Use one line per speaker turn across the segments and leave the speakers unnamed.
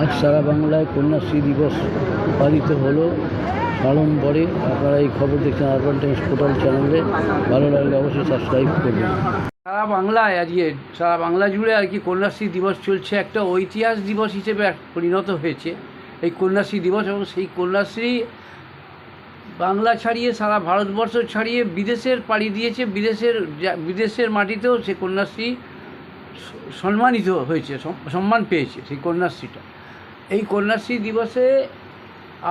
আজ সারা বাংলায় কন্যাশ্রী দিবস পালিত হলো সাড়ম্বরে। আপনারা এই খবর দেখছেন আরবান টাইমস পোর্টাল চ্যানেলে। ভালো লাগলে অবশ্যই সাবস্ক্রাইব করবেন। সারা বাংলায় আজকে সারা বাংলা জুড়ে আর কি কন্যাশ্রী দিবস চলছে, একটা ঐতিহাস দিবস হিসেবে পরিণত হয়েছে এই কন্যাশ্রী দিবস। এবং সেই কন্যাশ্রী বাংলা ছাড়িয়ে সারা ভারতবর্ষ ছাড়িয়ে বিদেশের পাড়ি দিয়েছে। বিদেশের মাটিতেও সে কন্যাশ্রী সম্মানিত হয়েছে, সম্মান পেয়েছে সেই কন্যাশ্রীটা। এই কন্যাশ্রী দিবসে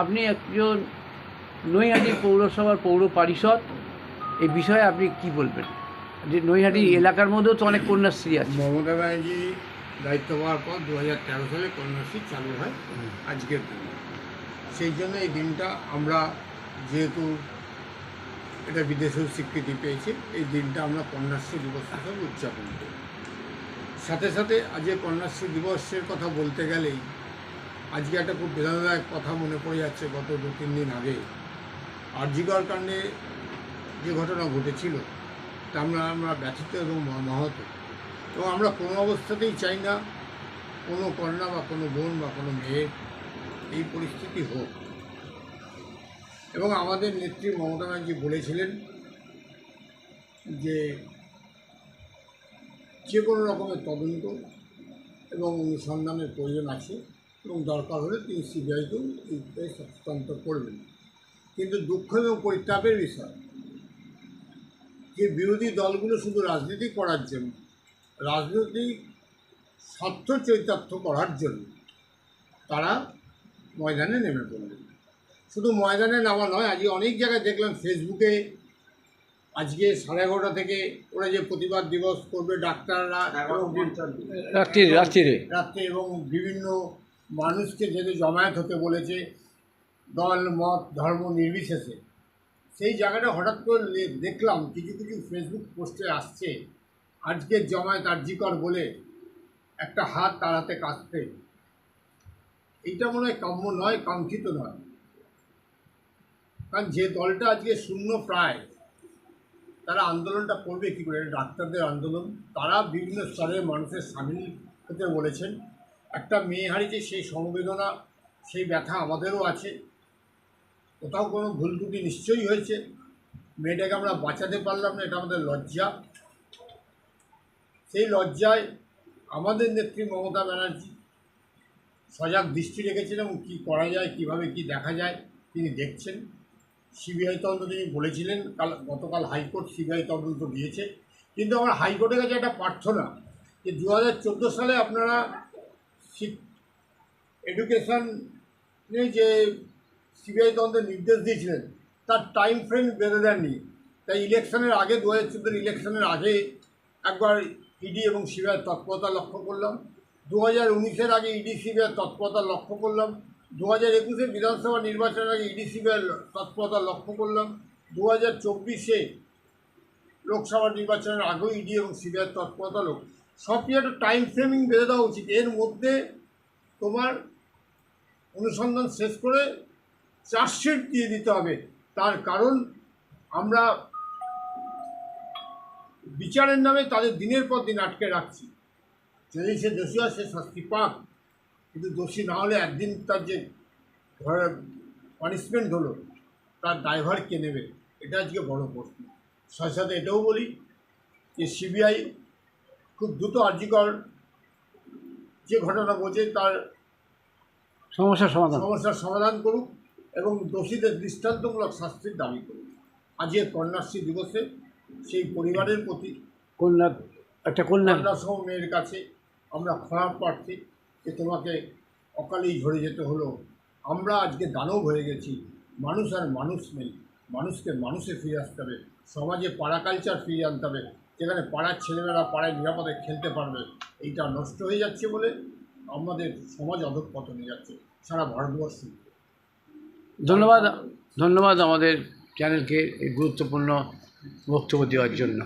আপনি একজন নৈহাটি পৌরসভার পৌর পরিষদ, এই বিষয়ে আপনি কি বলবেন? যে নৈহাটি এলাকার মধ্যেও তো অনেক কন্যাশ্রী আছে।
মমতা ব্যানার্জি দায়িত্ব পাওয়ার পর 2013 সালে কন্যাশ্রী চালু হয় আজকের দিনে। সেই জন্য এই দিনটা আমরা, যেহেতু এটা বিদেশেও স্বীকৃতি পেয়েছে, এই দিনটা আমরা কন্যাশ্রী দিবস হিসেবে উদযাপন করি। সাথে সাথে আজকে কন্যাশ্রী দিবসের কথা বলতে গেলেই আজকে একটা খুব বেদনাদায়ক কথা মনে পড়ে যাচ্ছে। গত 2-3 দিন আগে আরজিকর কাণ্ডে যে ঘটনা ঘটেছিল তা আমরা ব্যথিত এবং মর্মাহত। এবং আমরা কোনো অবস্থাতেই চাই না কোনো কন্যা বা কোনো বোন বা কোনো মেয়ের এই পরিস্থিতি হোক। এবং আমাদের নেত্রী মমতা ব্যানার্জি বলেছিলেন যে কোনো রকমের তদন্ত এবং অনুসন্ধানের প্রয়োজন আছে এবং দরকার হলে তিনি সিবিআইকেও এই কেস হস্তান্তর করবেন। কিন্তু দুঃখ এবং পরিতাপের বিষয় যে বিরোধী দলগুলো শুধু রাজনীতি করার জন্য, রাজনৈতিক স্বার্থ চরিতার্থ করার জন্য তারা ময়দানে নেমে পড়লেন। শুধু ময়দানে নামা নয়, আজকে অনেক জায়গায় দেখলাম ফেসবুকে আজকে 11:30 থেকে ওরা যে প্রতিবাদ দিবস করবে ডাক্তাররা রাত্রে এবং বিভিন্ন মানুষকে যেতে জমায়েত হতে বলেছে দল মত ধর্ম নির্বিশেষে। সেই জায়গাটা হঠাৎ করে দেখলাম কিছু কিছু ফেসবুক পোস্টে আসছে আজকের জমায়েত আরজিকর বলে একটা হাত তার হাতে কাঁচতে। এইটা মনে হয় কাম্য নয়, কাঙ্ক্ষিত নয়। কারণ যে দলটা আজকে শূন্য প্রায়, তারা আন্দোলনটা করবে কী করে? ডাক্তারদের আন্দোলন, তারা বিভিন্ন স্তরের মানুষের সামিল হতে বলেছেন। একটা মেয়ে হারিয়েছে, সেই সমবেদনা, সেই ব্যথা আমাদেরও আছে। কোথাও কোনো ভুল ত্রুটি নিশ্চয়ই হয়েছে, মেয়েটাকে আমরা বাঁচাতে পারলাম না, এটা আমাদের লজ্জা। সেই লজ্জায় আমাদের নেত্রী মমতা ব্যানার্জি সজাগ দৃষ্টি রেখেছেন এবং কী করা যায়, কীভাবে কী দেখা যায় তিনি দেখছেন। সিবিআই তদন্ত তিনি বলেছিলেন, গতকাল হাইকোর্ট সিবিআই তদন্ত দিয়েছে। কিন্তু আমার হাইকোর্টের কাছে একটা প্রার্থনা যে 2014 সালে আপনারা এডুকেশনে যে সিবিআই তদন্তের নির্দেশ দিয়েছিলেন তার টাইম ফ্রেম বেঁধে দেননি। তাই ইলেকশনের আগে, 2014 ইলেকশনের আগে একবার ইডি এবং সিবিআইয়ের তৎপরতা লক্ষ্য করলাম। 2019-এর আগে ইডি সিবিআইয়ের তৎপরতা লক্ষ্য করলাম। 2021-এ বিধানসভা নির্বাচনের আগে ইডি সিবিআইয়ের তৎপরতা লক্ষ্য করলাম। 2024-এ লোকসভা নির্বাচনের আগেও ইডি এবং সিবিআইয়ের তৎপরতা সব একটা টাইম ফ্রেমিং বেঁধে দেওয়া উচিত। এর মধ্যে তোমার অনুসন্ধান শেষ করে চার্জশিট দিয়ে দিতে হবে। তার কারণ আমরা বিচারের নামে তাদের দিনের পর দিন আটকে রাখছি। যদি সে দোষী হয় সে শাস্তি পাক, কিন্তু দোষী না হলে একদিন তার যে পানিশমেন্ট হলো তার দায়ভার কে নেবে? এটা আজকে বড় প্রশ্ন। সাথে সাথে এটাও বলি যে সিবিআই খুব দ্রুত আরজিকর যে ঘটনা বলছে তার সমস্যার সমাধান করুক এবং দোষীদের দৃষ্টান্তমূলক শাস্তির দাবি করুক। আজকে কন্যাশ্রী দিবসে সেই পরিবারের প্রতি, কন্যাসহ মেয়ের কাছে আমরা ক্ষমা প্রার্থী যে তোমাকে অকালেই ঝরে যেতে হলো। আমরা আজকে দানব হয়ে গেছি, মানুষ আর মানুষ নেই। মানুষকে মানুষে ফিরে আসতে হবে, সমাজে পাড়া কালচার ফিরিয়ে আনতে হবে, যেখানে পাড়ার ছেলেমেয়েরা পাড়ায় নিরাপদে খেলতে পারবে। এইটা নষ্ট হয়ে যাচ্ছে বলে আমাদের সমাজ অধঃপতনে যাচ্ছে সারা ভারতবর্ষে।
ধন্যবাদ আমাদের চ্যানেলকে এই গুরুত্বপূর্ণ বক্তব্য দেওয়ার জন্য।